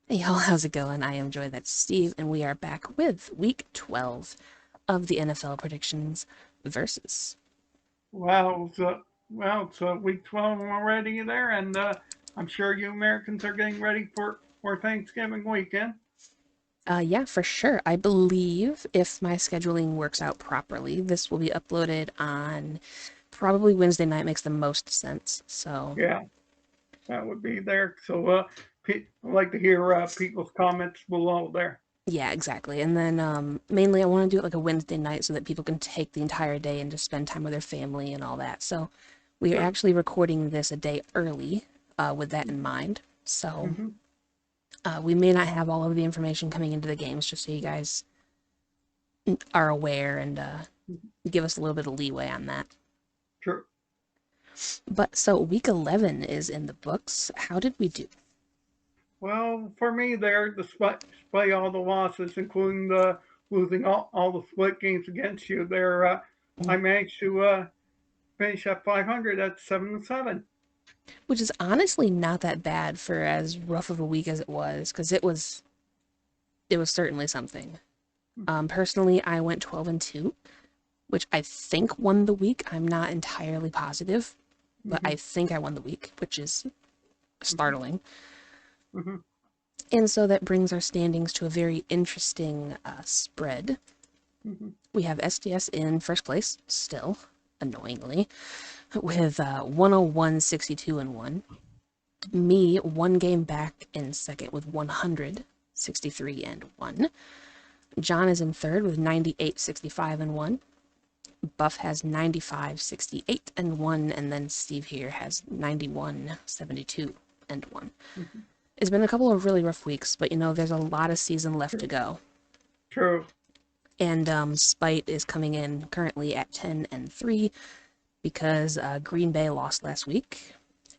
Hey y'all, how's it going? I am Joy, that's Steve, and we are back with week 12 of the NFL predictions versus. Well, it's week 12 already there, and I'm sure you Americans are getting ready for Thanksgiving weekend. Yeah, for sure. I believe if my scheduling works out properly, this will be uploaded on probably Wednesday night, makes the most sense. So, Yeah, that would be there. So I'd like to hear people's comments below there. yeah, exactly. And then mainly I want to do it like a Wednesday night so that people can take the entire day and just spend time with their family and all that. So, we are Sure. actually recording this a day early with that in mind. So, Mm-hmm. we may not have all of the information coming into the games, just so you guys are aware and give us a little bit of leeway on that. Sure. But so week 11 is in the books. How did we do? Well, for me, there, despite all the losses, including the losing all the split games against you, there, I managed to finish at 500 at 7-7. Which is honestly not that bad for as rough of a week as it was, because it was certainly something. Personally, I went 12 and 2, which I think won the week. I'm not entirely positive, but Mm-hmm. I think I won the week, which is Mm-hmm. startling. Mm-hmm. And so that brings our standings to a very interesting spread. Mm-hmm. We have SDS in first place, still, annoyingly, with 101, 62, and 1. Me, one game back in second with 100, 63, and 1. John is in third with 98, 65, and 1. Buff has 95, 68, and 1. And then Steve here has 91, 72, and 1. Mm-hmm. It's been a couple of really rough weeks, but there's a lot of season left to True. go. True. And Spite is coming in currently at 10 and 3 because Green Bay lost last week.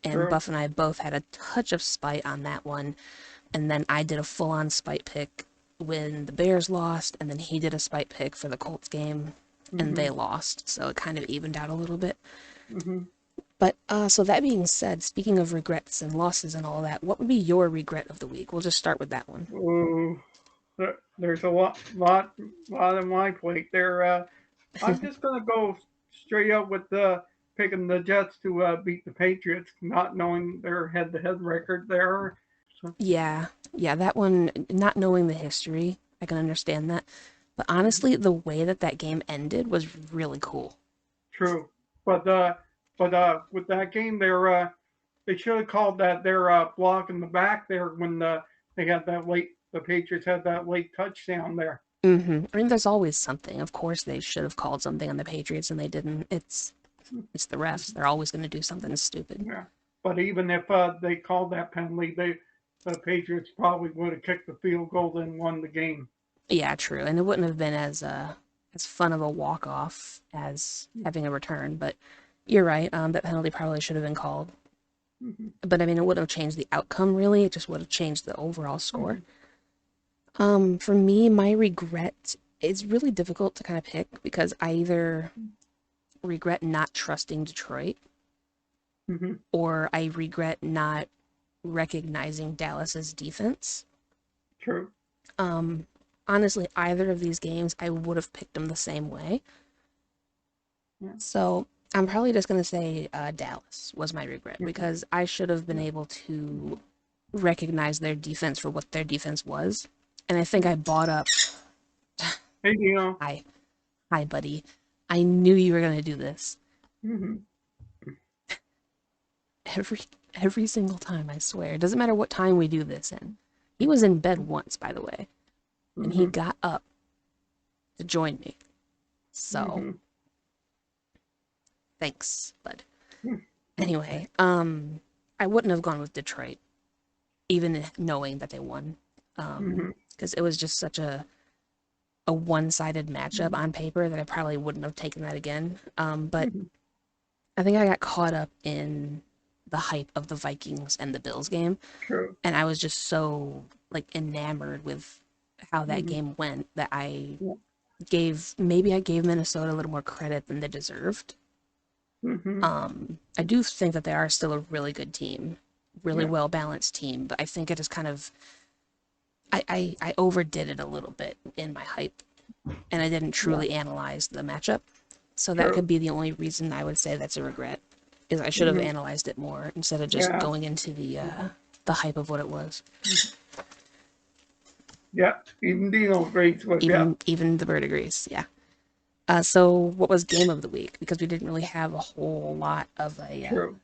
And True. Buff and I both had a touch of spite on that one. And then I did a full on spite pick when the Bears lost. And then he did a spite pick for the Colts game and Mm-hmm. they lost. So it kind of evened out a little bit. Mm-hmm. But so that being said, speaking of regrets and losses and all that, what would be your regret of the week? We'll just start with that one. Ooh, there's a lot on my plate there. I'm just gonna go straight up with picking the Jets to beat the Patriots, not knowing their head-to-head record there. So, Yeah, yeah, that one, not knowing the history, I can understand that. But honestly, the way that that game ended was really cool. true, but with that game, they should have called that their block in the back there when they had that late. The Patriots had that late touchdown there. I mean, there's always something. Of course, they should have called something on the Patriots, and they didn't. It's the refs. They're always going to do something stupid. Yeah, but even if they called that penalty, the Patriots probably would have kicked the field goal and won the game. Yeah, true. And it wouldn't have been as fun of a walk off as having a return. But you're right. That penalty probably should have been called. Mm-hmm. But I mean, it wouldn't have changed the outcome really. It just would have changed the overall score. Mm-hmm. For me, my regret is really difficult to kind of pick because I either regret not trusting Detroit Mm-hmm. or I regret not recognizing Dallas's defense. True. Um, Honestly, either of these games, I would have picked them the same way. Yeah. So I'm probably just going to say Dallas was my regret Mm-hmm. because I should have been Yeah. able to recognize their defense for what their defense was. And I think I bought up. Hey, Dino. Hi, hi, buddy. I knew you were going to do this. Mm-hmm. every every single time, I swear. It doesn't matter what time we do this in. He was in bed once, by the way, and he Mm-hmm. got up to join me. So, Mm-hmm. thanks, bud. Mm-hmm. Anyway, I wouldn't have gone with Detroit even knowing that they won. Mm-hmm. Because it was just such a one-sided matchup on paper that I probably wouldn't have taken that again. But Mm-hmm. I think I got caught up in the hype of the Vikings and the Bills game, True. and I was just so like enamored with how that Mm-hmm. game went that Yeah. I gave Minnesota a little more credit than they deserved. Mm-hmm. I do think that they are still a really good team, really Yeah. well balanced team, but I think it is kind of I overdid it a little bit in my hype, and I didn't Yeah, truly analyze the matchup. So that true. could be the only reason I would say that's a regret. Is I should have Hmm. analyzed it more instead of just Yeah. going into the hype of what it was. Yeah. Even Dino agrees with you. Even the bird agrees. Yeah. So what was game of the week? Because we didn't really have a whole lot of a True.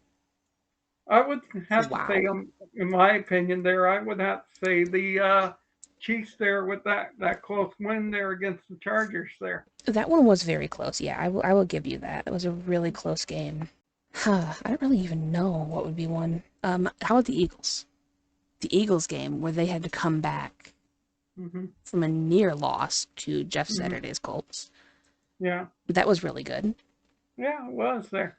I would have to say, wow. in my opinion, there, I would have to say the Chiefs there with that close win there against the Chargers there. That one was very close. Yeah, I will give you that. It was a really close game. Huh, I don't really even know what would be one. How about the Eagles? The Eagles game where they had to come back Hmm. from a near loss to Jeff Hmm. Saturday's Colts. Yeah. That was really good. Yeah, it was there.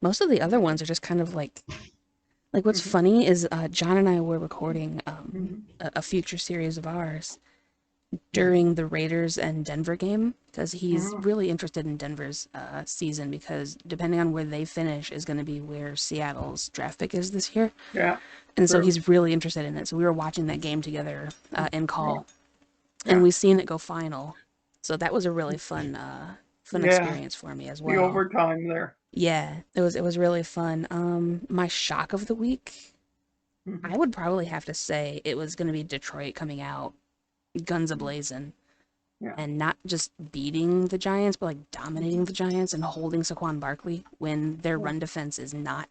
Most of the other ones are just kind of like what's Hmm. funny is John and I were recording Hmm. a future series of ours Hmm. during the Raiders and Denver game because he's Hmm. really interested in Denver's season because depending on where they finish is going to be where Seattle's draft pick is this year. Yeah. And so True. he's really interested in it. So we were watching that game together in Yeah. call, and Yeah. we seen it go final. So that was a really fun Yeah. experience for me as The well. overtime there. Yeah, it was really fun. My shock of the week, Hmm. I would probably have to say it was going to be Detroit coming out guns a-blazing Yeah. and not just beating the Giants, but like dominating the Giants and holding Saquon Barkley when their Yeah. run defense is not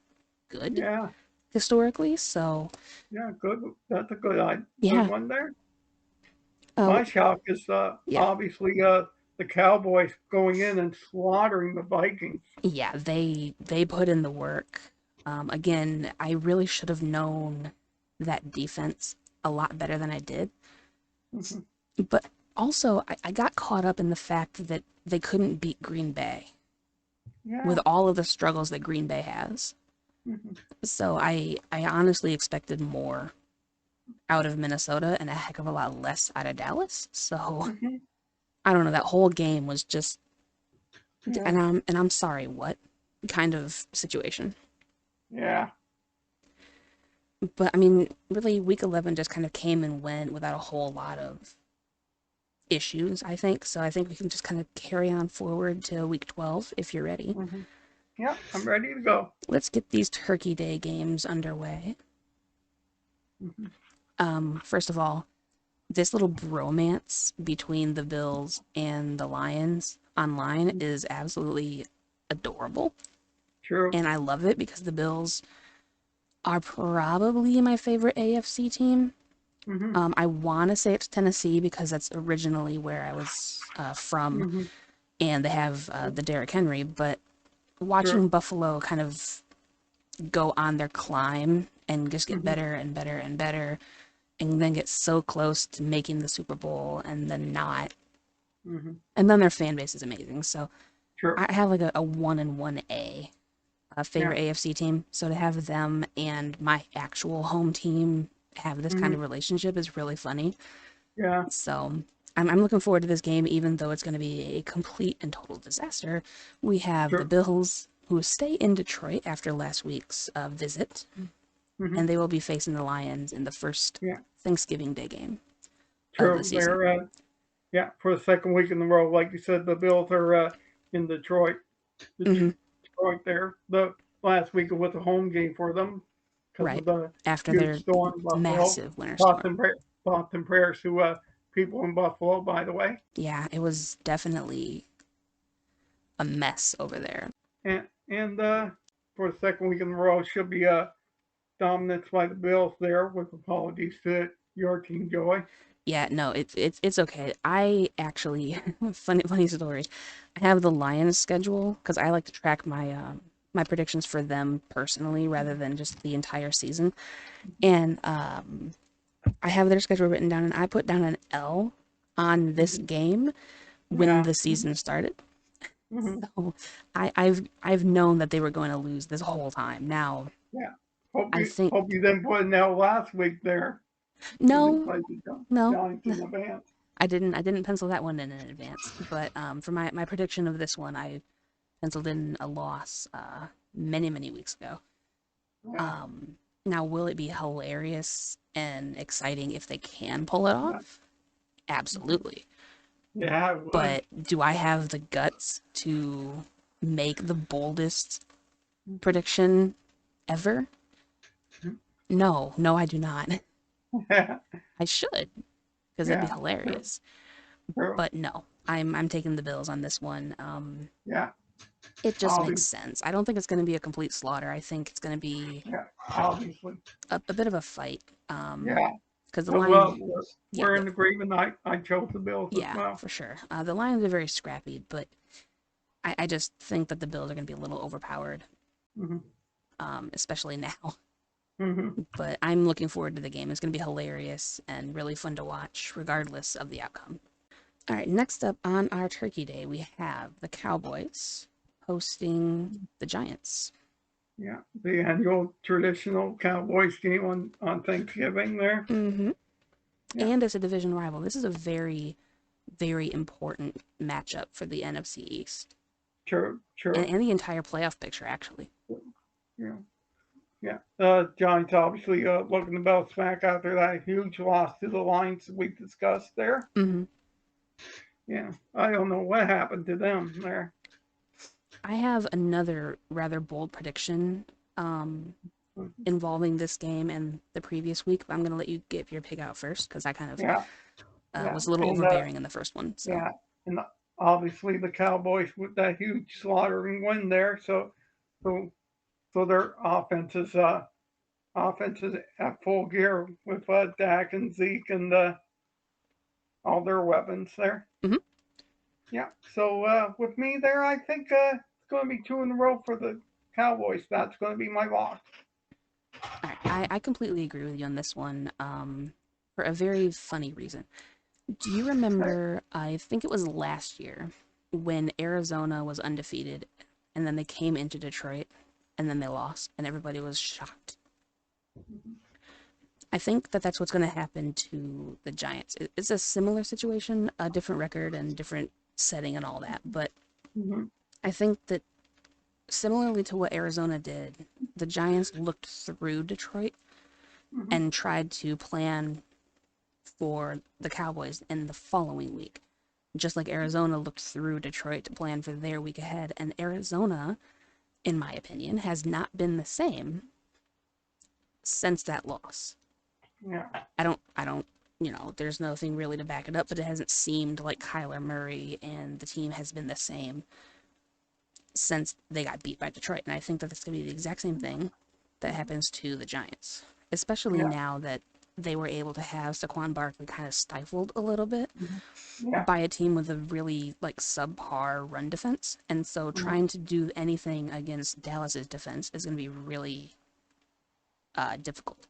good Yeah. historically. So Yeah. Good. That's a good yeah, one there. uh, My shock is yeah, obviously the Cowboys going in and slaughtering the Vikings. yeah. They put in the work. Again, I really should have known that defense a lot better than I did. Hmm. But also, I got caught up in the fact that they couldn't beat Green Bay with Yeah. all of the struggles that Green Bay has. Hmm. So I honestly expected more out of Minnesota and a heck of a lot less out of Dallas. So Hmm. I don't know. That whole game was just, Yeah. and I'm sorry, what kind of situation? Yeah. But I mean, really, Week 11 just kind of came and went without a whole lot of issues. I think so. I think we can just kind of carry on forward to Week 12 if you're ready. Hmm. Yeah. I'm ready to go. Let's get these Turkey Day games underway. Hmm. First of all, this little bromance between the Bills and the Lions online is absolutely adorable. True. And I love it because the Bills are probably my favorite AFC team. Hmm. I want to say it's Tennessee because that's originally where I was from, Hmm. and they have the Derrick Henry. But True. watching Buffalo kind of go on their climb and just get Hmm. better and better and better, and then get so close to making the Super Bowl and then not, Hmm. and then their fan base is amazing. So True. I have like a 1 and 1 Yeah. favorite AFC team. So to have them and my actual home team have this kind Hmm. of relationship is really funny. Yeah. So I'm looking forward to this game, even though it's going to be a complete and total disaster. We have the True. Bills, who stay in Detroit after last week's visit, Hmm. and they will be facing the Lions in the first Yeah. Thanksgiving Day game of the True. season. They're yeah, for the second week in a row, like you said, the Bills are in Detroit. Hmm. Detroit there. The last week was a home game for them because Right. of the After huge their storm in Buffalo. massive winter Thoughts storm. and, thoughts and prayers to people in Buffalo, by the way. Yeah, it was definitely a mess over there. And for the second week in a row, should be dominance by the Bills there, with apologies to your team, Joy. Yeah, no, it's okay. I actually funny story. I have the Lions schedule because I like to track my predictions for them personally rather than just the entire season. And I have their schedule written down, and I put down an L on this Hmm. game when Yeah. the season started. Hmm. So I've known that they were going to lose this whole time. Now Yeah. I think Hope you didn't put in that last week there when they no, played the no, Giants in advance. I didn't pencil that one in advance. But for my prediction of this one, I penciled in a loss many weeks ago. Yeah. Now, will it be hilarious and exciting if they can pull it Yeah, off? Absolutely. yeah, it would. But do I have the guts to make the boldest prediction ever? No, no, I do not. Yeah, I should, because it'd be yeah, true, hilarious. true. But no, I'm taking the Bills on this one. Yeah, It just makes obviously. sense. I don't think it's going to be a complete slaughter. I think it's going to be Yeah, obviously. a bit of a fight. Yeah. Because the So well, Lions, yeah, we're in agreement. I chose the Bills as yeah, well. for sure. The Lions are very scrappy, but I just think that the Bills are going to be a little overpowered, Hmm. especially now. Hmm. But I'm looking forward to the game. It's going to be hilarious and really fun to watch, regardless of the outcome. All right, next up on our Turkey Day, we have the Cowboys hosting the Giants. Yeah, the annual traditional Cowboys game on Thanksgiving there. Mm-hmm. Yeah, And as a division rival, this is a very, very important matchup for the NFC East true, true. and the entire playoff picture, actually. Yeah, yeah. Giants obviously looking to bounce back after that huge loss to the Lions we discussed there. Mm-hmm. Yeah, I don't know what happened to them there. I have another rather bold prediction um, involving this game and the previous week, but I'm going to let you give your pick out first because I kind of Yeah, yeah, was a little and overbearing in the first one. So, yeah, and obviously the Cowboys with that huge slaughtering win there. So, so their offense is at full gear with Dak and Zeke and all their weapons there. mm-hmm. Yeah. So with me there, I think it's going to be two in a row for the Cowboys. That's going to be my lock. All right. I completely agree with you on this one for a very funny reason. Do you remember, I think it was last year, when Arizona was undefeated and then they came into Detroit and then they lost and everybody was shocked? I think that that's what's going to happen to the Giants. It's a similar situation, a different record and different setting and all that. But Mm-hmm. I think that similarly to what Arizona did, the Giants looked through Detroit Mm-hmm. and tried to plan for the Cowboys in the following week. Just like Arizona looked through Detroit to plan for their week ahead. And Arizona, in my opinion, has not been the same since that loss. Yeah. I don't, there's nothing really to back it up, but it hasn't seemed like Kyler Murray and the team has been the same since they got beat by Detroit. And I think that that's going to be the exact same thing that happens to the Giants, especially Yeah. now that they were able to have Saquon Barkley kind of stifled a little bit Yeah. by a team with a really like subpar run defense. And so Mm-hmm. trying to do anything against Dallas's defense is going to be really difficult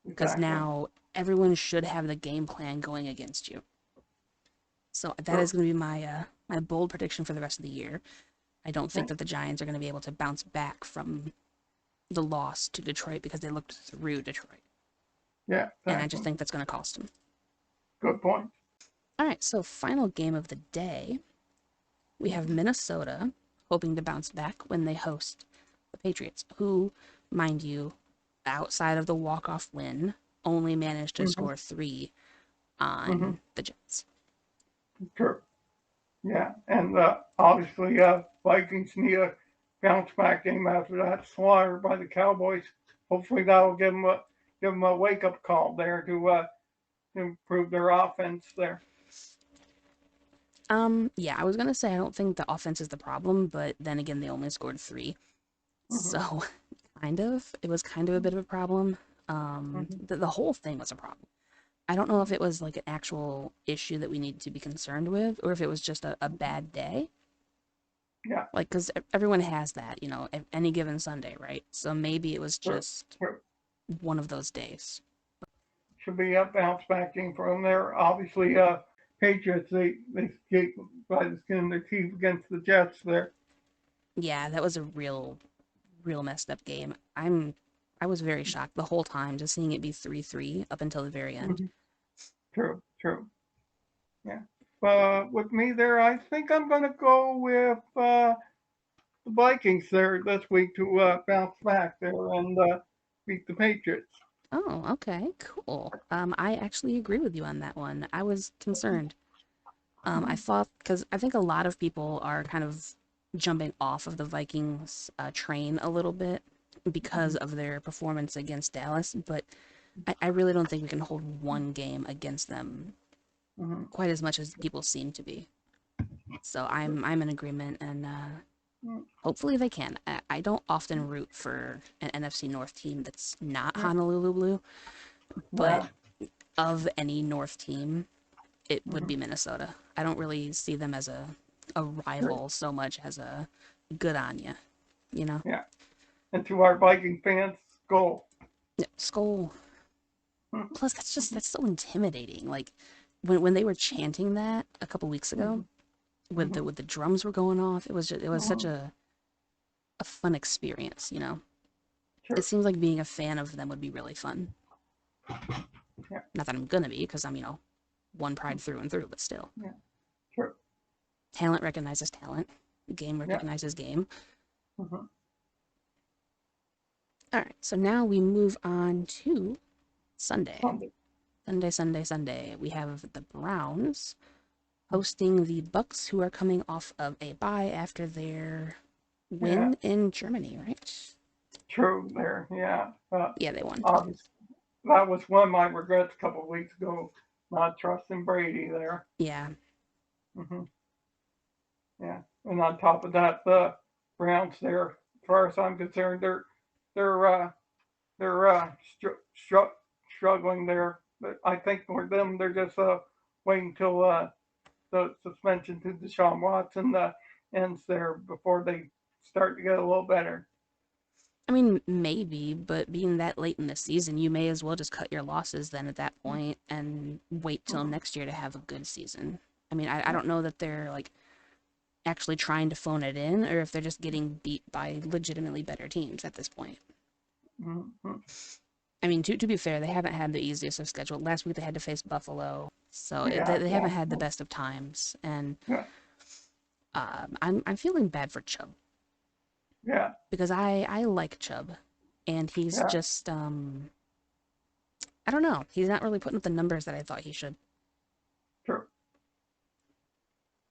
because Exactly. now everyone should have the game plan going against you. So that is True. going to be my bold prediction for the rest of the year. I don't think Okay. that the Giants are going to be able to bounce back from the loss to Detroit because they looked through Detroit, Yeah. and I just Exactly. think that's going to cost them. Good point. All right, so final game of the day, we have Minnesota hoping to bounce back when they host the Patriots, who, mind you, outside of the walk-off win, only managed to Mm-hmm. score 3 Mm-hmm. on the Jets. True. Yeah, and obviously Vikings need a bounce back game after that slaughter by the Cowboys. Hopefully that'll give them a wake up call there to improve their offense there. Yeah, I was gonna say I don't think the offense is the problem, but then again, they only scored 3, Hmm. so kind of, it was kind of a bit of a problem. Hmm. The whole thing was a problem. I don't know if it was like an actual issue that we need to be concerned with, or if it was just a bad day. Yeah, Like, because everyone has that, any given Sunday, right? So maybe it was sure, just sure. one of those days. Should be a bounce back game for them there. Obviously, Patriots they escaped by the skin of their teeth against the Jets there. Yeah, that was a real messed up game. I was very shocked the whole time just seeing it be 3-3 up until the very end. Hmm. True, true. Yeah. With me there, I think I'm going to go with the Vikings there this week to bounce back there and beat the Patriots. Oh, okay, cool. I actually agree with you on that one. I was concerned. I Mhm, thought, because I think a lot of people are kind of jumping off of the Vikings train a little bit because mhm, of their performance against Dallas, but I really don't think we can hold one game against them mhm. quite as much as people seem to be. So I'm in agreement, and hopefully they can. I don't often root for an NFC North team that's not Honolulu Blue, but Yeah. of any North team, it would Mhm. be Minnesota. I don't really see them as a Great. rival so much as a good on ya, you know? Yeah. And to our Viking fans, go. Yeah, Skull. Mhm, Plus, that's so intimidating. Like when they were chanting that a couple weeks ago, mhm, mhm, with the drums were going off, it was such mhm. a fun experience, you know? It True. seems like being a fan of them would be really fun. Yeah. Not that I'm gonna be, because I'm, you know, one pride through and through, but still. Yeah. True. Talent recognizes talent. Game Yeah. recognizes game. Mhm. All right, so now we move on to Sunday. Sunday. Sunday. We have the Browns hosting the Bucks, who are coming off of a bye after their Yeah. win in Germany, right? True. There. Yeah. Yeah, they won. Obviously, that was one of my regrets a couple of weeks ago, not trusting Brady there. Yeah. Hmm. Yeah. And on top of that, the Browns there, as far as I'm concerned, they're they're struggling there. But I think for them, they're just waiting till the suspension to Deshaun Watson ends there before they start to get a little better. I mean, maybe, but being that late in the season, you may as well just cut your losses then at that point and wait till Mhm. next year to have a good season. I mean, I Yeah. don't know that they're like actually trying to phone it in or if they're just getting beat by legitimately better teams at this point. Mhm. I mean, to be fair, they haven't had the easiest of schedule. Last week they had to face Buffalo, so Yeah. they haven't Yeah. had the best of times. And Yeah. I'm feeling bad for Chubb Yeah. because I like Chubb, and he's Yeah. just I don't know. He's not really putting up the numbers that I thought he should. True.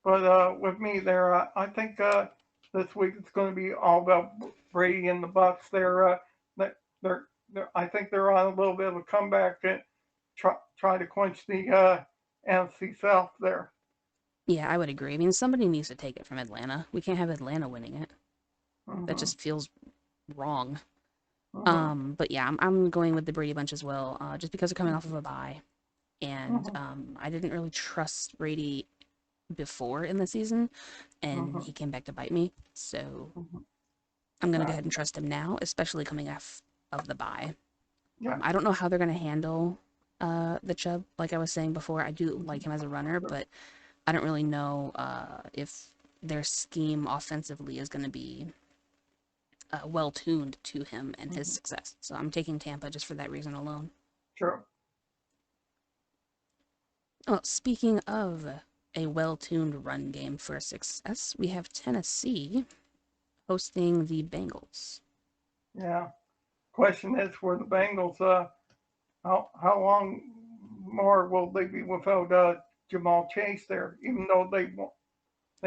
But with me there, I think this week it's going to be all about Brady and the Bucks. I think they're on a little bit of a comeback to try to quench the NFC South there. Yeah, I would agree. I mean, somebody needs to take it from Atlanta. We can't have Atlanta winning it. That Hmm. just feels wrong. Hmm. But yeah, I'm going with the Brady bunch as well, just because they're coming off of a bye, and Hmm. I didn't really trust Brady before in the season, and Hmm. he came back to bite me. So Hmm. I'm gonna go Yeah. ahead and trust him now, especially coming off of the bye. Yeah. I don't know how they're gonna handle the Chubb. Like I was saying before, I do like Hmm. him as a runner, but I don't really know if their scheme offensively is gonna be well tuned to him and his Hmm. success. So I'm taking Tampa just for that reason alone. True. Well, speaking of a well tuned run game for success, we have Tennessee hosting the Bengals. Yeah. Question is for the Bengals, how long more will they be without Jamal Chase there? Even though they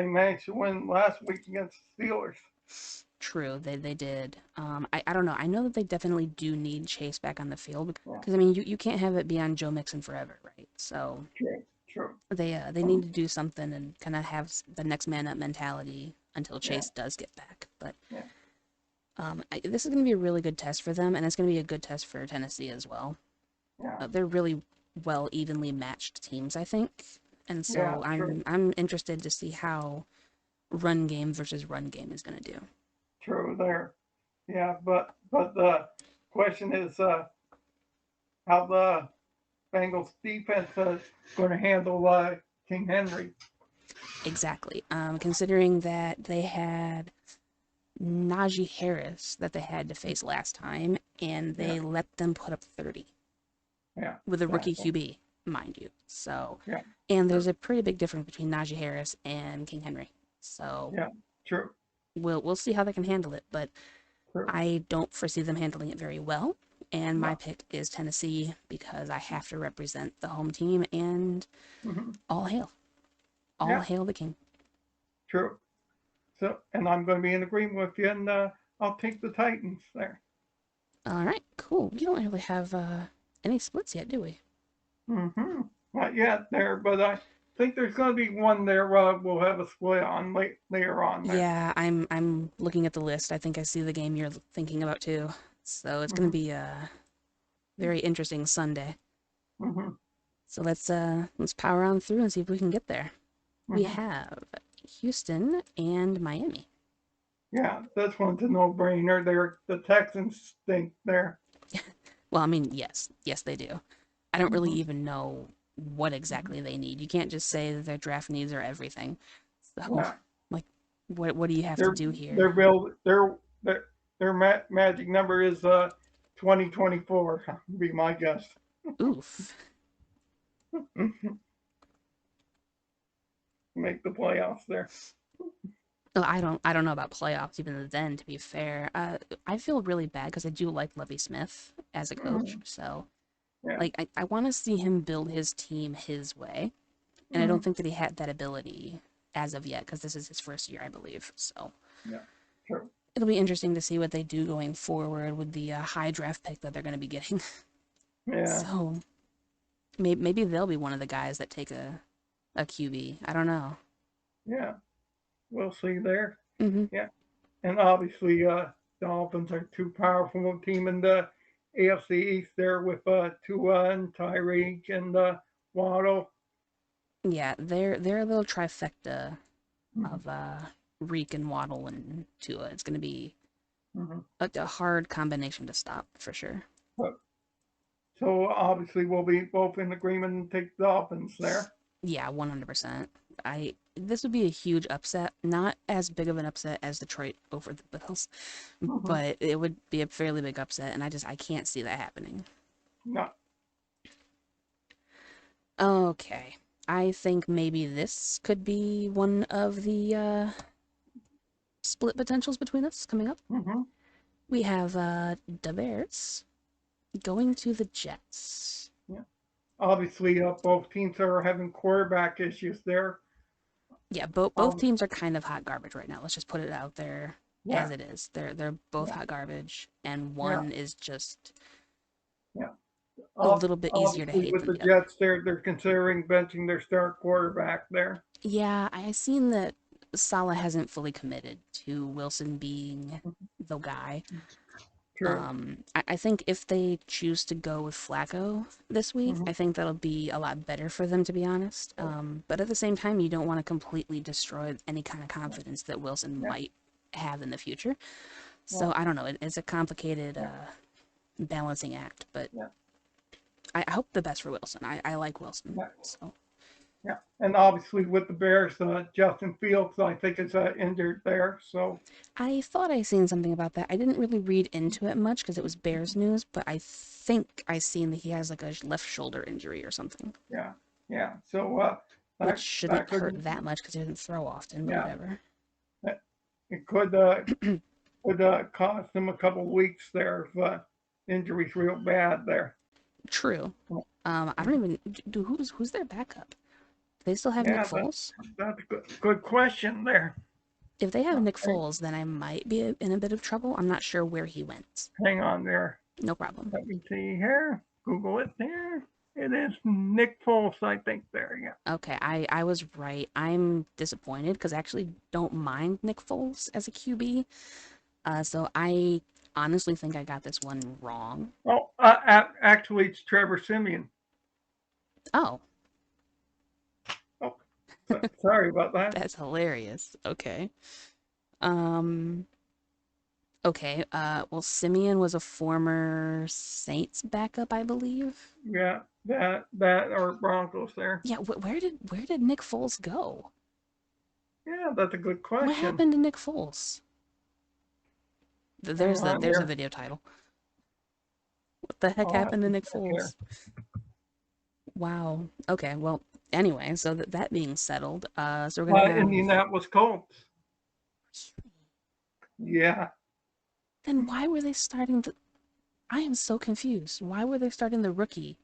managed to win last week against the Steelers. True, they did. I don't know. I know that they definitely do need Chase back on the field Yeah. because I mean you can't have it be on Joe Mixon forever, right? So True. True. they need Mhm. to do something and kind of have the next man up mentality until Yeah. Chase does get back. But Yeah. this is going to be a really good test for them, and it's going to be a good test for Tennessee as well. Yeah. They're really well evenly matched teams, I think, and Yeah. so True. I'm interested to see how run game versus run game is going to do. True. There. Yeah. But the question is how the Bengals defense is going to handle King Henry. Exactly. Considering that they had Najee Harris that they had to face last time, and Yeah. they let them put up 30 Yeah. with a rookie Exactly. QB, mind you. So, Yeah. and there's True. a pretty big difference between Najee Harris and King Henry. So Yeah. True. we'll see how they can handle it, but True. I don't foresee them handling it very well. And my No. pick is Tennessee because I have to represent the home team and Hmm. all hail. All Yeah, hail the king. true. So, and I'm going to be in agreement with you, and I'll take the Titans there. All right, cool. We don't really have any splits yet, do we? Hmm. Not yet there, but I think there's going to be one there we'll have a split on later on there. Yeah, I'm looking at the list. I think I see the game you're thinking about too. So it's gonna Hmm. be a very interesting Sunday. Hmm. So let's power on through and see if we can get there. We Hmm. have Houston and Miami. Yeah, this one's a no-brainer. There, the Texans stink there. Well, I mean, yes, they do. I don't really Hmm. even know what exactly they need. You can't just say that their draft needs are everything. So, Yeah, like, what do you have to their do here? their build their magic number is 2024. Be my guess. Oof. Make the playoffs there. Well, I don't know about playoffs even then, to be fair. I feel really bad because I do like Lovey Smith as a coach. Hmm. So, Yeah. like, I want to see him build his team his way. And I don't Hmm. think that he had that ability as of yet because this is his first year, I believe. So, Yeah. True. it'll be interesting to see what they do going forward with the high draft pick that they're going to be getting. Yeah. So, maybe they'll be one of the guys that take a QB. I don't know. Yeah. We'll see there. Hmm. Yeah. And obviously, Dolphins are too powerful team in the AFC East there with Tua and Tyreek and Waddle. Yeah, they're a little trifecta Mm-hmm. of Reek and Waddle and Tua. It's going to be Mm-hmm. a hard combination to stop for sure. So obviously, we'll be both in agreement and take the Dolphins there. Yeah, 100%. I This would be a huge upset. Not as big of an upset as Detroit over the Bills, Mm-hmm. but it would be a fairly big upset, and I can't see that happening. No. Okay. I think maybe this could be one of the split potentials between us coming up. Mm-hmm. We have the Bears going to the Jets. Yeah. Obviously, both teams are having quarterback issues there. Yeah, both Um, teams are kind of hot garbage right now. Let's just put it out there yeah. as it is. They're both Yeah. hot garbage, and Yeah. one is just Yeah. a little bit easier to Obviously, hate with than the the other. Jets, they're considering benching their star quarterback there. Yeah, I seen that Salah hasn't fully committed to Wilson being the guy. True. I think if they choose to go with Flacco this week, Mm-hmm. I think that'll be a lot better for them, to be honest. But at the same time, you don't want to completely destroy any kind of confidence that Wilson Yeah. might have in the future. Yeah. So I don't know. It's a complicated Yeah. balancing act, but Yeah. I hope the best for Wilson. I like Wilson, Yeah. so Yeah. And obviously, with the Bears, Justin Fields, I think, is injured there. So, I thought I seen something about that. I didn't really read into it much because it was Bears news, but I think I seen that he has like a left shoulder injury or something, yeah. Yeah. So, which that shouldn't hurt could, that much because he doesn't throw often, but yeah, whatever. it could cost him a couple weeks there if injuries real bad there. True. I don't even do who's their backup. Do they still have Nick Yeah, Foles? that's a good question there. If they have Nick Hang, Foles, then I might be in a bit of trouble. I'm not sure where he went. hang on there. No problem. Let me see here. Google it there. It is Nick Foles, I think. There, yeah. Okay, I was right. I'm disappointed because I actually don't mind Nick Foles as a QB. So I honestly think I got this one wrong. Oh, actually, it's Trevor Simeon. Oh, Oh, sorry about that. that's hilarious. Okay. Um, okay. Well, Simeon was a former Saints backup, I believe. Yeah, that or Broncos there. Yeah, where did Nick Foles go? Yeah, that's a good What question. happened to Nick Foles? Hang on There's a here. video title. What the heck I'll have happened to to Nick check here. Foles? Wow. Okay, well, anyway, so that being settled, so we're gonna have. Indianapolis Colts. Yeah, Then why were they starting the? I am so confused. Why were they starting the rookie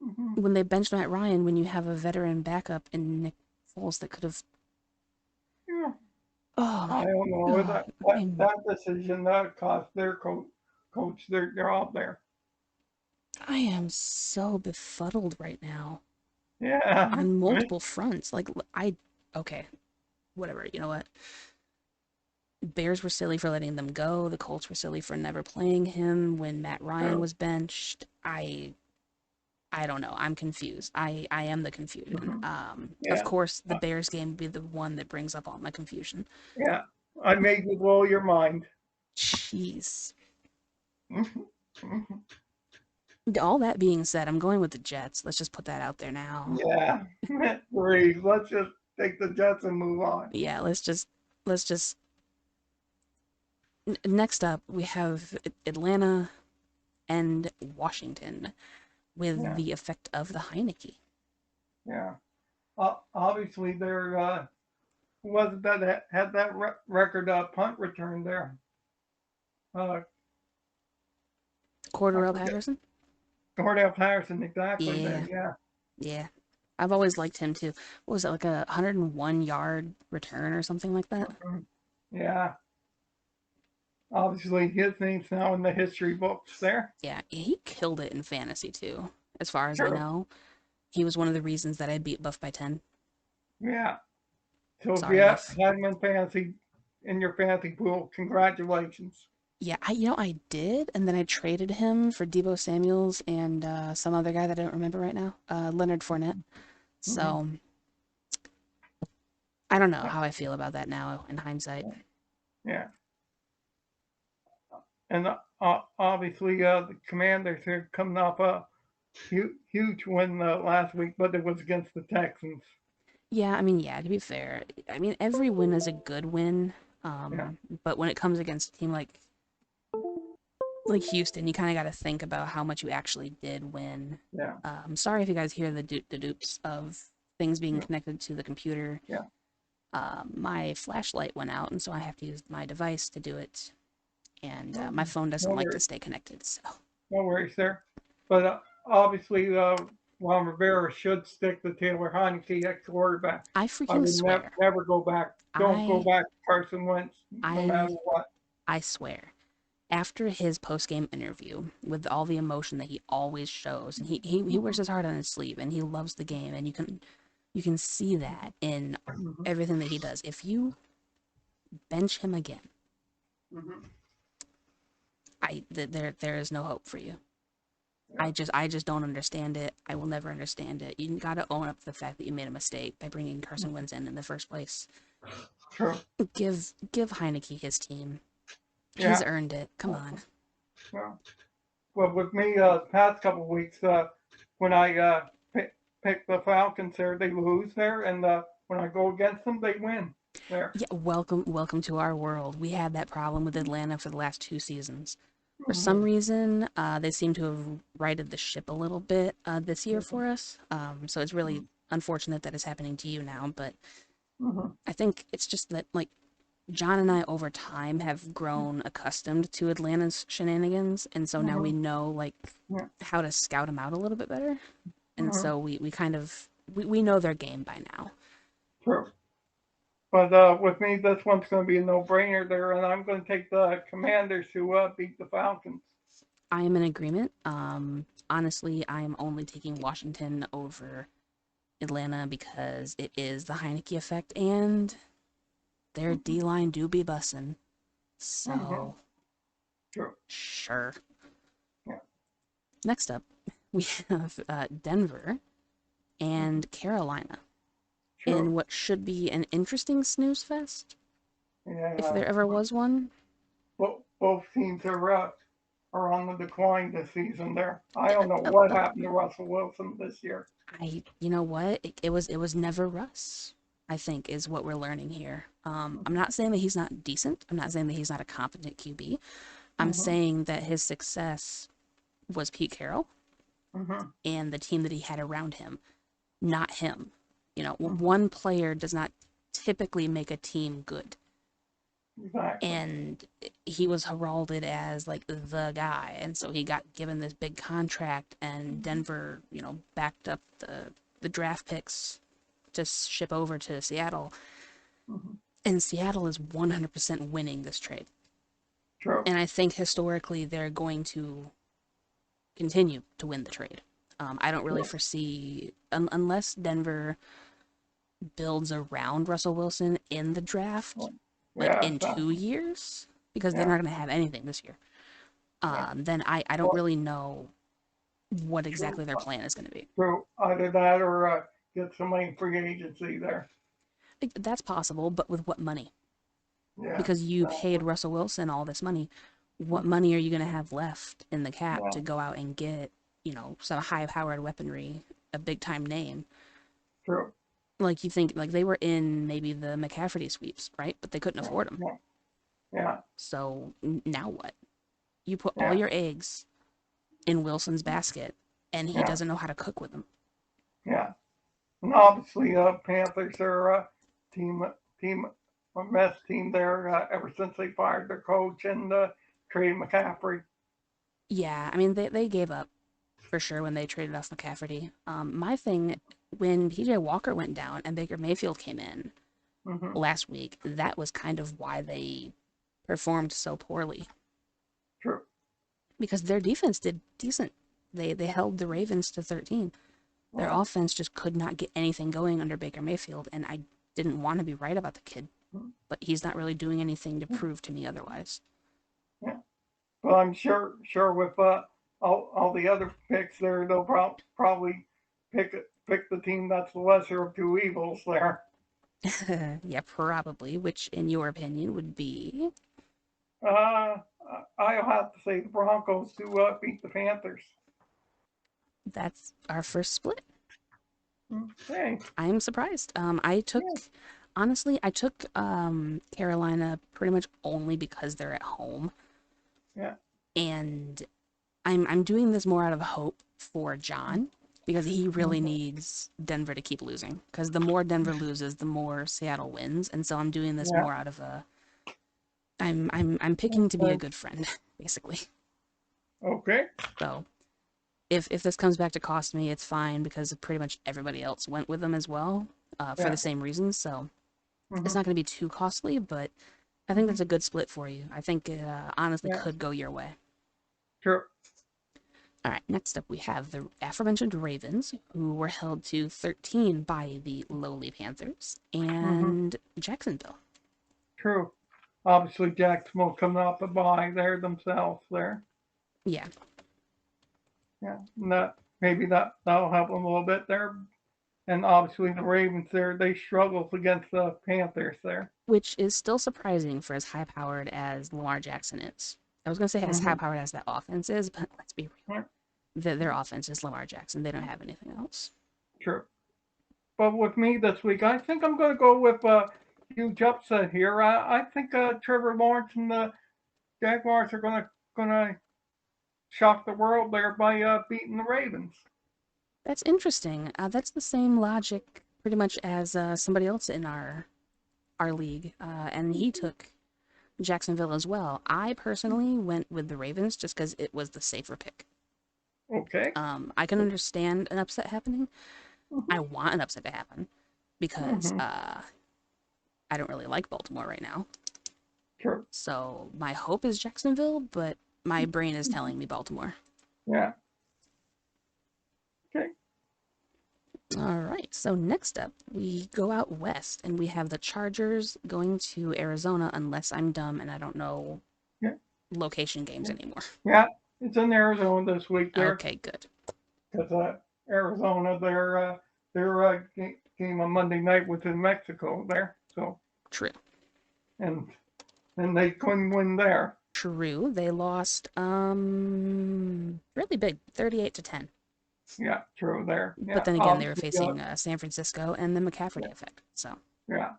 Mm-hmm. when they benched Matt Ryan when you have a veteran backup in Nick Foles that could have? Yeah. Oh I my don't know. god! That decision that cost their coach their job there. I am so befuddled right now Yeah. on multiple fronts. Like okay, whatever. You know what? Bears were silly for letting them go. The Colts were silly for never playing him when Matt Ryan True. was benched. I don't know. I'm confused. I am the confusion. Mm-hmm. Of Yeah. course, the Bears game would be the one that brings up all my confusion. Yeah. I made you blow your mind. Jeez. Mm-hmm. All that being said, I'm going with the Jets. Let's just put that out there now. Yeah. Please, let's just take the Jets and move on. Yeah, let's just next up we have Atlanta and Washington with Yeah. the effect of the Heineke. Yeah. Obviously, there who was it that had that record punt return there? Uh, I Cordarrelle forget. Patterson? Cordell Patterson, exactly. There. Yeah, Yeah. yeah. I've always liked him too. What was it, like a 101-yard return or something like that? Mhm. Yeah. Obviously, his name's now in the history books there. Yeah, he killed it in fantasy too, as far as I True. know. He was one of the reasons that I beat Buff by 10. Yeah. So if you Sorry, Buff. had him in fantasy in your fantasy pool, congratulations. Yeah, I did, and then I traded him for Debo Samuels and some other guy that I don't remember right now, Leonard Fournette. Mm-hmm. So I don't know Yeah. how I feel about that now in hindsight. Yeah. And obviously, the Commanders are coming off a huge win last week, but it was against the Texans. Yeah, I mean, yeah, to be fair, I mean, every win is a good win. Yeah. But when it comes against a team like Houston, you kind of got to think about how much you actually did win. Yeah. Sorry if you guys hear the dupes of things being Yeah. connected to the computer. Yeah. My flashlight went out, and so I have to use my device to do it. And No, my phone doesn't no like to worries. stay connected. So No worries there. But obviously, Ron Rivera should stick to Taylor Heineke at quarterback. I I freaking would swear, never go back. Don't go I back to Carson Wentz, no matter I what. I swear. After his post game interview, with all the emotion that he always shows, and he wears his heart on his sleeve, and he loves the game, and you can see that in Mm-hmm. everything that he does. If you bench him again, Mm-hmm. there is no hope for you. Yeah. I just don't understand it. I will never understand it. You gotta own up to the fact that you made a mistake by bringing Carson Wentz in the first place. True. Give Heineke his team. He's Yeah. earned it. Come on. Yeah. Well, with me, past couple of weeks, when I pick the Falcons there, they lose there, and when I go against them, they win there. Yeah, welcome to our world. We had that problem with Atlanta for the last 2 seasons. For some Mm-hmm. reason, they seem to have righted the ship a little bit this year for us. So it's really unfortunate that it's happening to you now. But Mm-hmm. I think it's just that, like, John and I over time have grown accustomed to Atlanta's shenanigans, and so now we Mm-hmm. know like Yeah. how to scout them out a little bit better. And Mm-hmm. so we kind of we know their game by now. True. But with me, this one's going to be a no-brainer there, and I'm going to take the Commanders to beat the Falcons. I am in agreement. Honestly, I am only taking Washington over Atlanta because it is the Heineke effect, and their Mm-hmm. D line do be bussin'. Mm-hmm. So True. sure. Yeah. Next up, we have Denver Mm-hmm. and Carolina True. in what should be an interesting snooze fest, if Yeah. there ever was one. Both teams are on the decline this season. There, I Uh, don't know uh, what uh, happened to Russell Wilson this year. you know what? It was never Russ. I think is what we're learning here. I'm not saying that he's not decent. I'm not saying that he's not a competent QB. I'm Mm-hmm. saying that his success was Pete Carroll Mm-hmm. and the team that he had around him, not him. Mm-hmm. One player does not typically make a team good. exactly. And he was heralded as like the guy, and so he got given this big contract, and Denver, backed up the draft picks to ship over to Seattle, Hmm. and Seattle is 100% winning this trade. True. And I think historically they're going to continue to win the trade. I don't really True. foresee, unless Denver builds around Russell Wilson in the draft, like Yeah, in 2 years, because they're yeah, not going to have anything this year. yeah. Then I don't Well, really know what true, exactly their plan is going to be. true. Either that or get somebody in free agency there. Like, that's possible, but with what money? Yeah, Because you paid exactly. Russell Wilson all this money. What Hmm. money are you going to have left in the cap Yeah, to go out and get, some high powered weaponry, a big time name? true. Like, you think, like, they were in maybe the McCafferty sweeps, right? But they couldn't Yeah, afford them. yeah, yeah, So now what? You put all yeah, your eggs in Wilson's basket, and he yeah, doesn't know how to cook with them. yeah. And obviously, Panthers are team team a mess team there ever since they fired their coach and traded McCaffrey. Yeah, I mean, they gave up for sure when they traded off McCafferty. My thing, when PJ Walker went down and Baker Mayfield came in Hmm. last week, that was kind of why they performed so poorly, True. because their defense did decent. They held the Ravens to 13. Their Yeah. offense just could not get anything going under Baker Mayfield, and I didn't want to be right about the kid, but he's not really doing anything to prove to me otherwise. Yeah. Well, I'm sure with all the other picks there, they'll probably pick the team that's the lesser of two evils there. Yeah, probably, which in your opinion would be. Uh, I'll have to say the Broncos to beat the Panthers. That's our first split. Hey, I am surprised. I took, yeah, honestly, I took Carolina pretty much only because they're at home, yeah, and I'm doing this more out of hope for John, because he really mm-hmm. needs Denver to keep losing. Because the more Denver loses, the more Seattle wins, and so I'm doing this Yeah, more out of a. I'm picking to be a okay, good friend, basically. okay, So if this comes back to cost me, it's fine, because pretty much everybody else went with them as well, for yeah, the same reasons. So it's mm-hmm. not going to be too costly, but I think Mm-hmm. that's a good split for you. I think it honestly Yeah, could go your way. true. All right, next up we have the aforementioned Ravens, who were held to 13 by the lowly Panthers, Mm-hmm. and Jacksonville. True. Obviously, Jacksonville coming off a bye there themselves there. Yeah, Yeah, and that maybe that'll help them a little bit there. And obviously, the Ravens there they struggled against the Panthers there. which is still surprising for as high powered as Lamar Jackson is. I was going to say as high Mm-hmm. powered as that offense is, but let's be real. Yeah, Their offense is Lamar Jackson. They don't have anything else. true. But with me this week, I think I'm going to go with a huge upset here. I think Trevor Lawrence and the Jaguars are going to shock the world there by beating the Ravens. That's interesting. That's the same logic pretty much as somebody else in our league, and he took Jacksonville as well. I personally went with the Ravens just because it was the safer pick. Okay. I can understand an upset happening. I Mm-hmm. want an upset to happen because Mm-hmm. I don't really like Baltimore right now. True. So my hope is Jacksonville, but my brain is Mm-hmm. telling me Baltimore. Yeah. Okay. All right. So next up, we go out west and we have the Chargers going to Arizona, unless I'm dumb and I don't know Yeah. location games anymore. Yeah. It's in Arizona this week there Okay, good. because Arizona their game on Monday night was in Mexico there. So True. and they couldn't win there. True. They lost really big, 38-10. Yeah. True there. But Yeah. then again, they were Obviously. facing San Francisco and the McCafferty Yeah. effect. So, Yeah.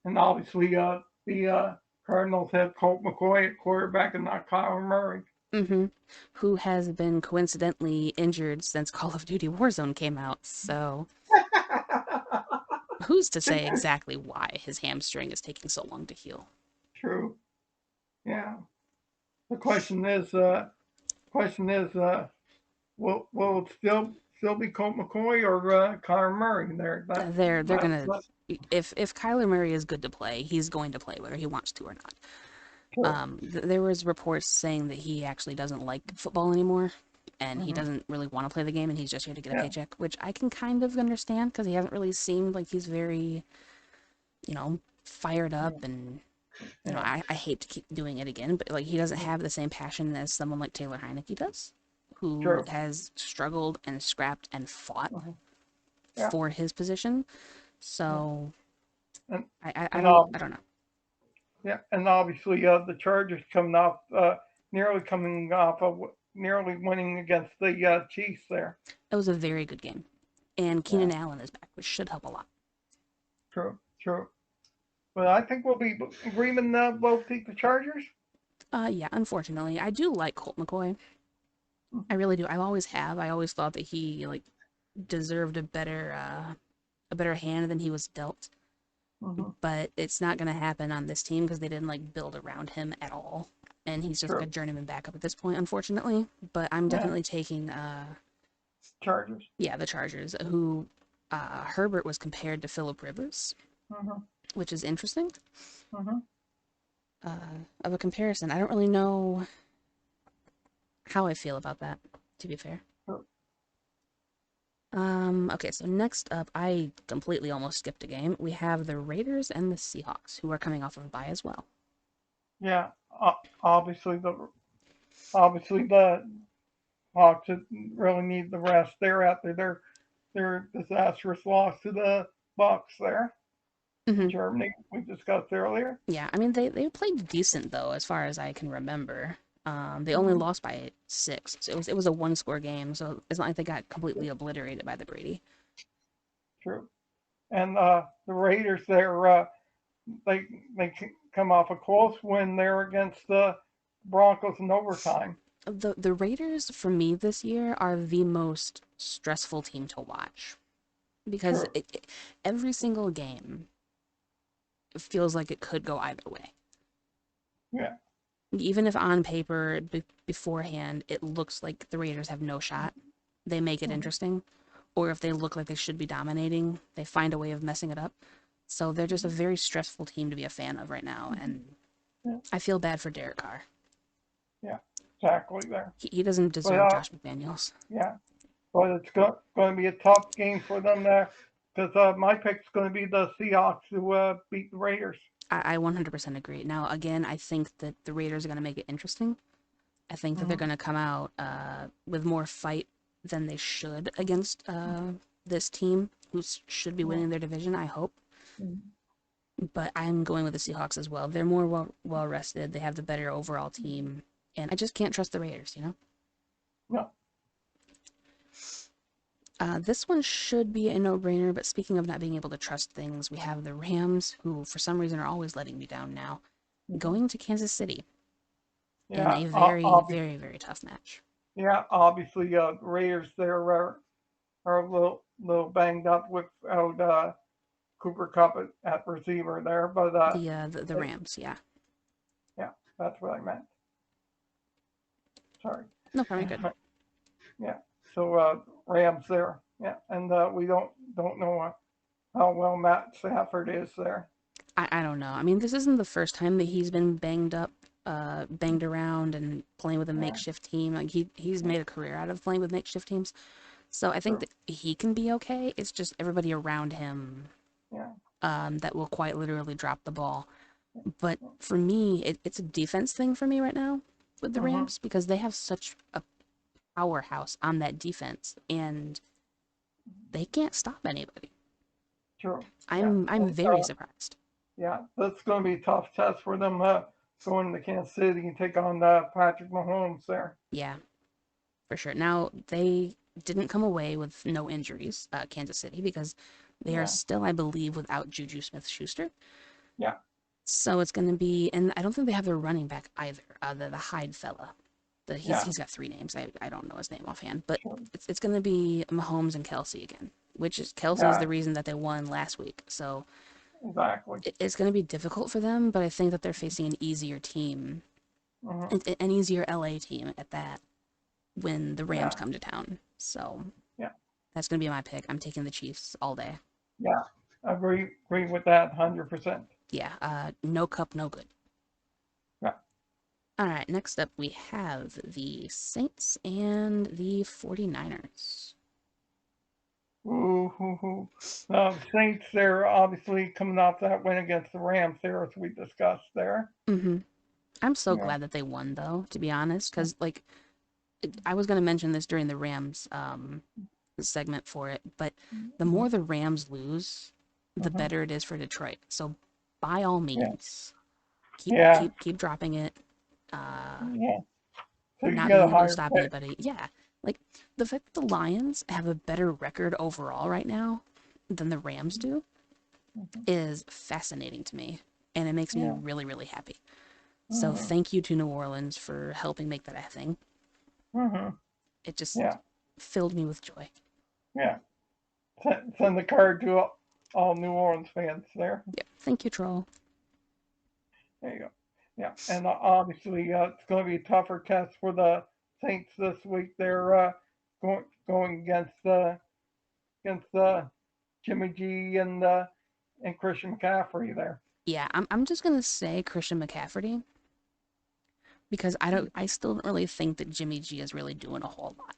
And obviously, the Cardinals had Colt McCoy at quarterback and not Kyle Murray. mm-hmm. Who has been coincidentally injured since Call of Duty Warzone came out. So, who's to say exactly why his hamstring is taking so long to heal? true. Yeah. The question is, will it still be Colt McCoy or Connor Murray there? They're gonna, That's if Kyler Murray is good to play, he's going to play whether he wants to or not. true. There was reports saying that he actually doesn't like football anymore, and he Hmm. doesn't really want to play the game, and he's just here to get a Yeah. paycheck, which I can kind of understand because he hasn't really seemed like he's very, fired Yeah. up, and Yeah. I hate to keep doing it again, but like he doesn't have the same passion as someone like Taylor Heineke does, who True. has struggled and scrapped and fought Hmm. Yeah. for his position. Yeah. So And I and don't ob- I don't know. yeah, and obviously the Chargers coming off of nearly winning against the Chiefs there. It was a very good game, and Yeah. Keenan Allen is back, which should help a lot. True. True. But I think we'll be agreement both beat the Chargers. Yeah, unfortunately, I do like Colt McCoy. I really do. I always have. I always thought that he like deserved a better hand than he was dealt. Mm-hmm. But it's not going to happen on this team because they didn't like build around him at all, and he's just like a True. journeyman backup at this point, unfortunately. But I'm Yeah. definitely taking Chargers. yeah, the Chargers, who Herbert was compared to Philip Rivers, Mm-hmm. which is interesting Mm-hmm. of a comparison. I don't really know how I feel about that, to be fair. True. Okay, so next up, I completely almost skipped a game. We have the Raiders and the Seahawks, who are coming off of a bye as well. Yeah. Obviously the Hawks really need the rest there after their disastrous loss to the Bucks there in Hmm. Germany we discussed earlier. Yeah, I mean they played decent though, as far as I can remember. They only Mm-hmm. lost by 6, so it was a one score game. So it's not like they got completely obliterated by the Brady. True. And the Raiders there they they come off a close win there against the Broncos in overtime. The Raiders for me this year are the most stressful team to watch because True. every single game feels like it could go either way. Yeah. Even if on paper beforehand it looks like the Raiders have no shot, they make it Mm-hmm. interesting. Or if they look like they should be dominating, they find a way of messing it up. So they're just a very stressful team to be a fan of right now, and Yeah. I feel bad for Derek Carr. Yeah. Exactly there. He doesn't But deserve Josh McDaniels. yeah. But it's going to be a tough game for them there because my pick's going to be the Seahawks to beat the Raiders. I 100% agree. Now, again, I think that the Raiders are going to make it interesting. I think that they're Mm-hmm. going to come out with more fight than they should against this team, who should be Yeah. winning their division, I hope. Mm-hmm. But I'm going with the Seahawks as well. They're more well rested. They have the better overall team, and I just can't trust the Raiders. No. This one should be a no-brainer. But speaking of not being able to trust things, we have the Rams, who for some reason are always letting me down now, Mm-hmm. going to Kansas City in Yeah. a very, very, very tough match. Yeah. Obviously, Raiders there are a little banged up without Cooper Cup at receiver there, but The they, Rams, yeah. yeah, that's what I meant. Sorry. No problem, you're good. Yeah. So Rams there. Yeah, and we don't know how well Matt Stafford is there. I don't know. I mean, this isn't the first time that he's been banged up, banged around, and playing with a Yeah. makeshift team. Like he's Yeah. made a career out of playing with makeshift teams. So I think True. that he can be okay. It's just everybody around him Yeah. that will quite literally drop the ball. But for me, it's a defense thing for me right now with the Mm-hmm. Rams because they have such a powerhouse on that defense, and they can't stop anybody. True. Yeah. I'm And very surprised. yeah, that's going to be a tough test for them going to Kansas City and take on Patrick Mahomes there. Yeah, for sure. Now they didn't come away with no injuries, Kansas City, because they are Yeah. still, I believe, without Juju Smith-Schuster. Yeah. So it's going to be, and I don't think they have their running back either. The Hyde fella. Yeah. He's got 3 names. I don't know his name offhand, but Sure. it's going to be Mahomes and Kelsey again, which is Kelsey is Yeah. the reason that they won last week. So exactly. It's going to be difficult for them, but I think that they're facing an easier team, Hmm. an easier LA team at that when the Rams Yeah, come to town. So yeah, that's going to be my pick. I'm taking the Chiefs all day. yeah. I agree with that 100%. Yeah, no cup, no good. Yeah. All right, next up we have the Saints and the 49ers. Ooh, ooh, ooh. Saints, they're obviously coming off that win against the Rams there, as we discussed there. Mm-hmm. I'm so Yeah. glad that they won, though, to be honest, because, like, I was going to mention this during the Rams segment for it, but the Hmm. more the Rams lose, the Hmm. better it is for Detroit. So by all Yeah. means, keep Yeah. keep keep dropping it. Uh, Yeah. So you not get a being able to higher stop pick. anybody. Yeah, like the fact that the Lions have a better record overall right now than the Rams do Hmm. is fascinating to me, and it makes me Yeah. really really happy. So Hmm. thank you to New Orleans for helping make that a thing. Hmm. It just Yeah. filled me with joy. Yeah. Send the card to all New Orleans fans there. Yep. Thank you, Troll. There you go. Yeah. And obviously, it's going to be a tougher test for the Saints this week. They're going against Jimmy G and Christian McCaffrey there. Yeah, I'm just gonna say Christian McCaffrey because I still don't really think that Jimmy G is really doing a whole lot.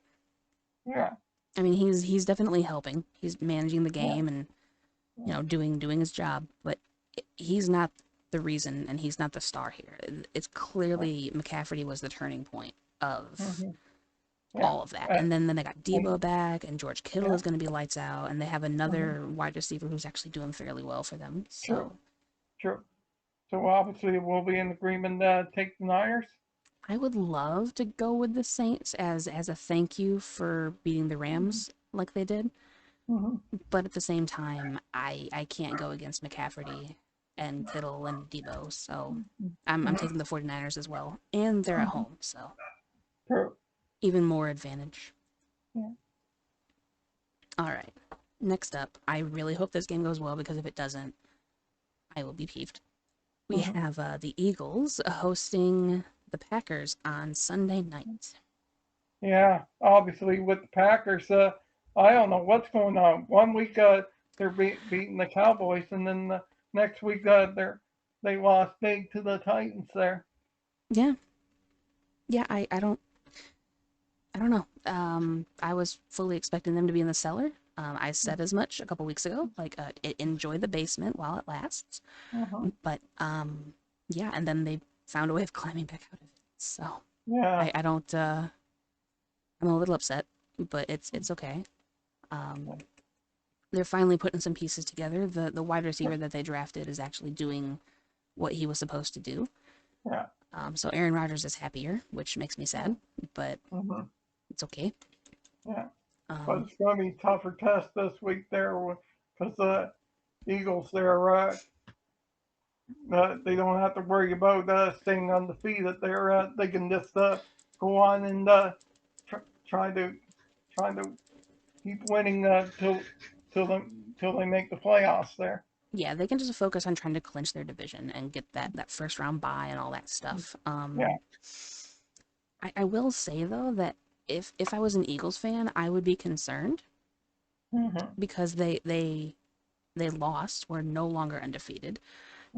Yeah. I mean, he's definitely helping. He's managing the Yeah. game and doing his job, but he's not the reason and he's not the star here. It's Yeah. clearly McCaffrey was the turning point of Hmm. Yeah. all of that. Uh, And then they got and, Debo back, and George Kittle yeah. is going to be lights out, and they have Hmm. another wide receiver who's actually doing fairly well for them. True. So True. So obviously we'll be in agreement to take the Niners. I would love to go with the Saints as a thank you for beating the Hmm. Rams like they did, Hmm. but at the same time, I can't go against McCaffrey and Kittle and Debo, so I'm Hmm. taking the 49ers as well, and they're at Hmm. home, so True. even more advantage. Yeah. All right, next up, I really hope this game goes well because if it doesn't, I will be peeved. We Hmm. have the Eagles hosting the Packers on Sunday night. Yeah. Obviously with the Packers, I don't know what's going on. One week they're beating the Cowboys, and then the next week they lost big to the Titans there. Yeah, yeah, I don't know. I was fully expecting them to be in the cellar. I said as much a couple weeks ago, like enjoy the basement while it lasts. Hmm. But yeah, and then they found a way of climbing back out of it. So Yeah. I don't. I'm a little upset, but it's okay. Um, they're finally putting some pieces together. The wide receiver that they drafted is actually doing what he was supposed to do. Yeah. So Aaron Rodgers is happier, which makes me sad, but Hmm. it's okay. Yeah. But Um, it's going to be a tougher test this week there because the Eagles they don't have to worry about staying undefeated. They can just go on and tr- try to try to keep winning till the, till they make the playoffs there. yeah, they can just focus on trying to clinch their division and get that first round bye and all that stuff. Yeah. I will say though that if I was an Eagles fan, I would be concerned Hmm. because they lost, were no longer undefeated,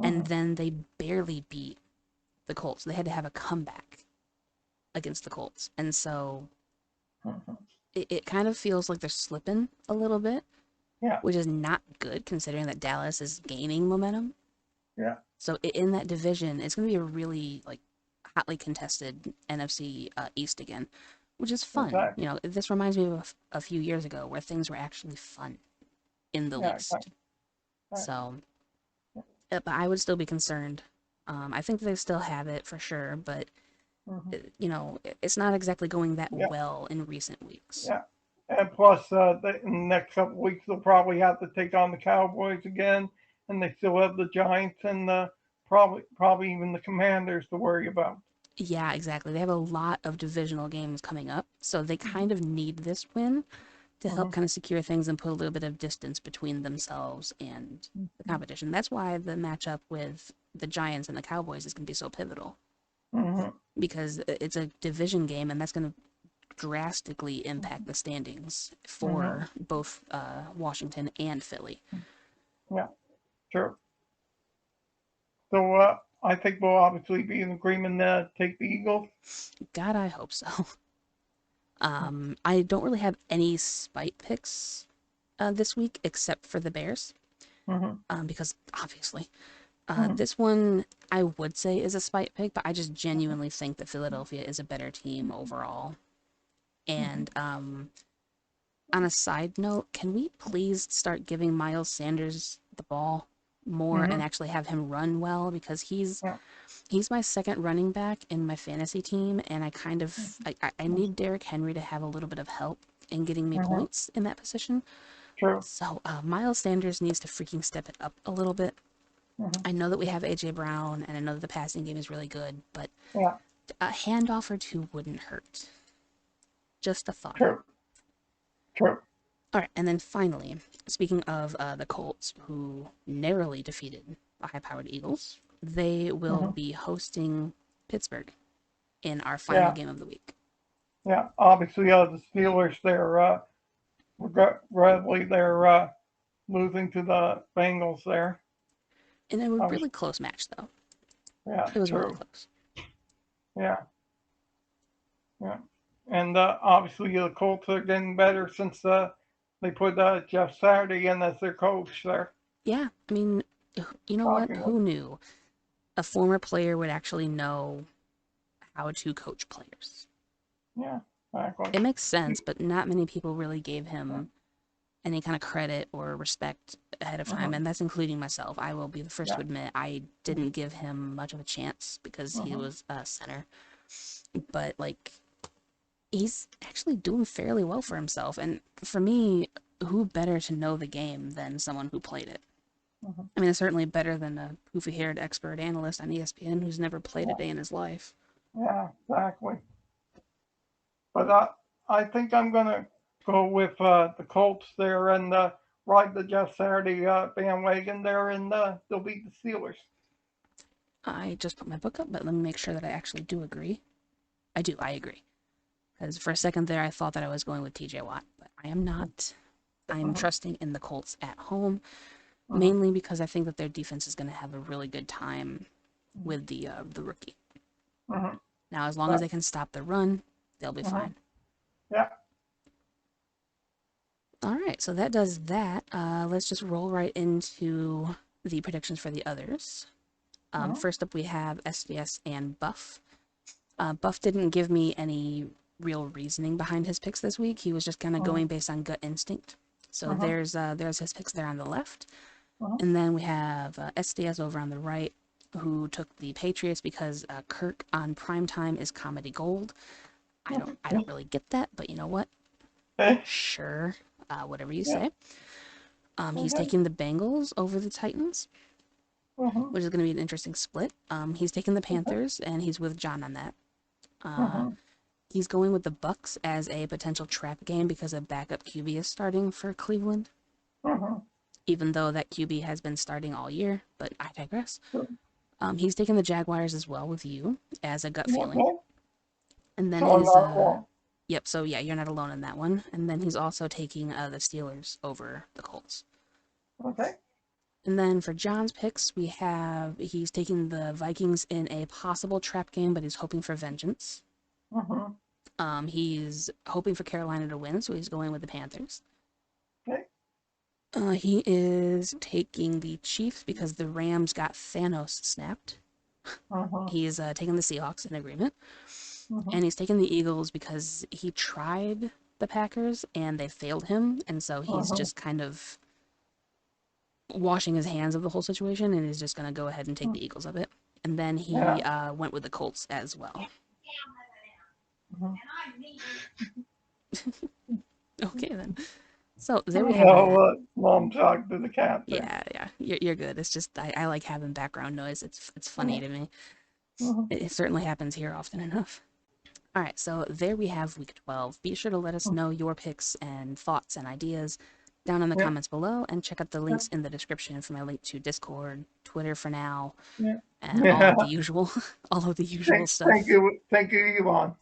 and Hmm. then they barely beat the Colts. They had to have a comeback against the Colts, and so Hmm. it kind of feels like they're slipping a little bit, Yeah. which is not good considering that Dallas is gaining momentum. Yeah. So in that division, it's going to be a really like hotly contested NFC East again, which is fun. Exactly. This reminds me of a few years ago where things were actually fun in the Yeah. least. Exactly. Right. So, but I would still be concerned. I think they still have it for sure, but Hmm. it's not exactly going that Yeah. well in recent weeks. Yeah. And plus, in the next couple of weeks, they'll probably have to take on the Cowboys again, and they still have the Giants and probably even the Commanders to worry about. Yeah, exactly. They have a lot of divisional games coming up, so they Hmm. kind of need this win to help kind of secure things and put a little bit of distance between themselves and the competition. That's why the matchup with the Giants and the Cowboys is going to be so pivotal, because it's a division game, and that's going to drastically impact the standings for both Washington and Philly. Yeah, sure. So I think we'll obviously be in agreement to take the Eagles. God, I hope so. I don't really have any spite picks this week except for the Bears, because obviously. This one I would say is a spite pick, but I just genuinely think that Philadelphia is a better team overall. And on a side note, can we please start giving Miles Sanders the ball more and actually have him run well? Because he's my second running back in my fantasy team, and I need Derrick Henry to have a little bit of help in getting me points in that position. True. So Miles Sanders needs to freaking step it up a little bit. I know that we have AJ Brown, and I know that the passing game is really good, but Yeah. a handoff or two wouldn't hurt. Just a thought. True. True. All right, and then finally, speaking of the Colts, who narrowly defeated the high-powered Eagles, they will be hosting Pittsburgh in our final game of the week. Yeah. Obviously, the Steelers, they're regrettably they're losing to the Bengals there. And it was a really close match, though. Yeah. It was true. really close. Yeah. Yeah. And obviously, the Colts are getting better since they put Jeff Saturday in as their coach there. Yeah, I mean, you know what? Who knew a former player would actually know how to coach players? Yeah, exactly. It makes sense, but not many people really gave him any kind of credit or respect ahead of time, and that's including myself. I will be the first to admit I didn't give him much of a chance because he was a center. But, like, he's actually doing fairly well for himself, and for me, who better to know the game than someone who played it? I mean, it's certainly better than a poofy-haired expert analyst on ESPN who's never played a day in his life. Yeah, exactly. But I think I'm going to go with the Colts there and ride the Jeff Saturday bandwagon there, and they'll beat the Steelers. I just put my book up, but let me make sure that I actually do agree. I agree. Because for a second there, I thought that I was going with TJ Watt, but I am not. I'm trusting in the Colts at home, mainly because I think that their defense is going to have a really good time with the rookie. Now, as long as they can stop the run, they'll be fine. Yeah. All right, so that does that. Let's just roll right into the predictions for the others. First up, we have SDS and Buff. Buff didn't give me any real reasoning behind his picks this week. He was just kind of going based on gut instinct. So there's his picks there on the left. And then we have SDS over on the right, who took the Patriots because Kirk on primetime is comedy gold. I don't really get that, but you know what? Sure, whatever you say. He's taking the Bengals over the Titans, which is going to be an interesting split. He's taking the Panthers, and he's with John on that. He's going with the Bucks as a potential trap game because a backup QB is starting for Cleveland. Even though that QB has been starting all year, but I digress. He's taking the Jaguars as well with you as a gut feeling. And then his yep, so yeah, you're not alone in that one. And then he's also taking the Steelers over the Colts. Okay. And then for John's picks, he's taking the Vikings in a possible trap game, but he's hoping for vengeance. He's hoping for Carolina to win, so he's going with the Panthers. Okay. He is taking the Chiefs because the Rams got Thanos snapped. He's taking the Seahawks in agreement. And he's taking the Eagles because he tried the Packers and they failed him, and so he's just kind of washing his hands of the whole situation, and he's just going to go ahead and take the Eagles of it. And then he went with the Colts as well. Okay, then. So there we have that. Mom talked to the cat. Yeah, you're good. It's just I like having background noise. It's funny to me. It certainly happens here often enough. All right, so there we have week 12. Be sure to let us know your picks and thoughts and ideas down in the Yeah, comments below, and check out the yeah, links in the description for my link to Discord, Twitter for now, yeah. and all Yeah. of the usual, all of the usual stuff. Thank you, Yvonne.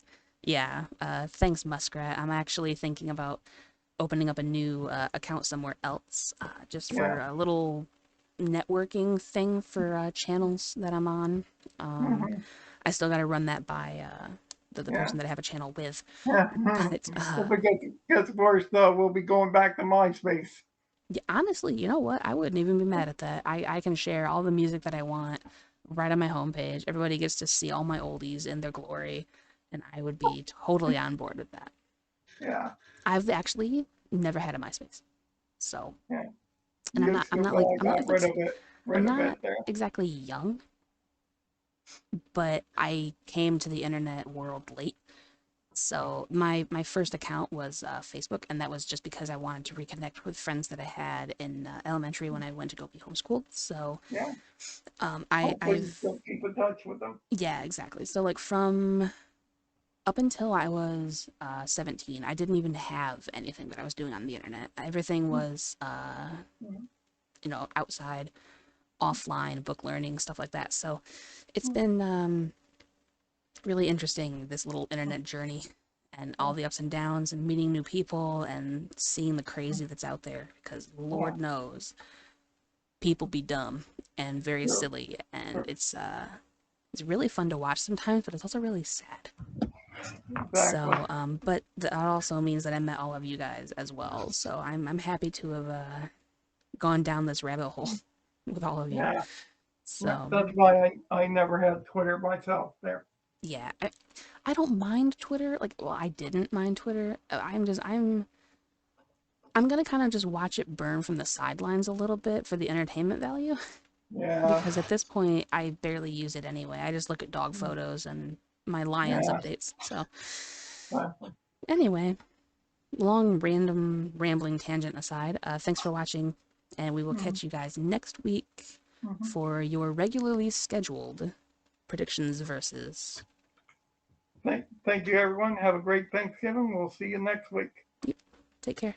Yeah, thanks, Muskrat. I'm actually thinking about opening up a new account somewhere else, just Yeah. for a little networking thing for channels that I'm on. Um, Hmm. I still got to run that by the Yeah. person that I have a channel with, Yeah. but If it gets worse, though, we'll be going back to MySpace. yeah, honestly, you know what? I wouldn't even be mad at that. I can share all the music that I want right on my homepage. Everybody gets to see all my oldies in their glory, and I would be totally on board with that. Yeah. I've actually never had a MySpace, so Yeah. and I'm You not I'm still not like I'm not got like I'm rid of not it there. exactly young, but I came to the internet world late. So my first account was Facebook, and that was just because I wanted to reconnect with friends that I had in elementary when I went to go be homeschooled. So Yeah. Hopefully, you I've still keep in touch with them. yeah, exactly. So like from up until I was 17, I didn't even have anything that I was doing on the internet. Everything was outside, offline, book learning, stuff like that. So it's been really interesting, this little internet journey, and all the ups and downs, and meeting new people, and seeing the crazy that's out there, because Yeah. Lord knows people be dumb and very Sure. silly, and Sure. it's really fun to watch sometimes, but it's also really sad. Exactly. So, but that also means that I met all of you guys as well. So I'm happy to have gone down this rabbit hole with all of you. Yeah. So That's why I never had Twitter myself there. yeah, I don't mind Twitter. Like, well, I didn't mind Twitter. I'm gonna kind of just watch it burn from the sidelines a little bit for the entertainment value, Yeah. because at this point I barely use it anyway. I just look at dog photos and my Lions Yeah. updates. So Exactly. anyway, long random rambling tangent aside, thanks for watching, and we will Mhm. catch you guys next week Mhm. for your regularly scheduled predictions versus. Thank you, everyone. Have a great Thanksgiving. We'll see you next week. Take care.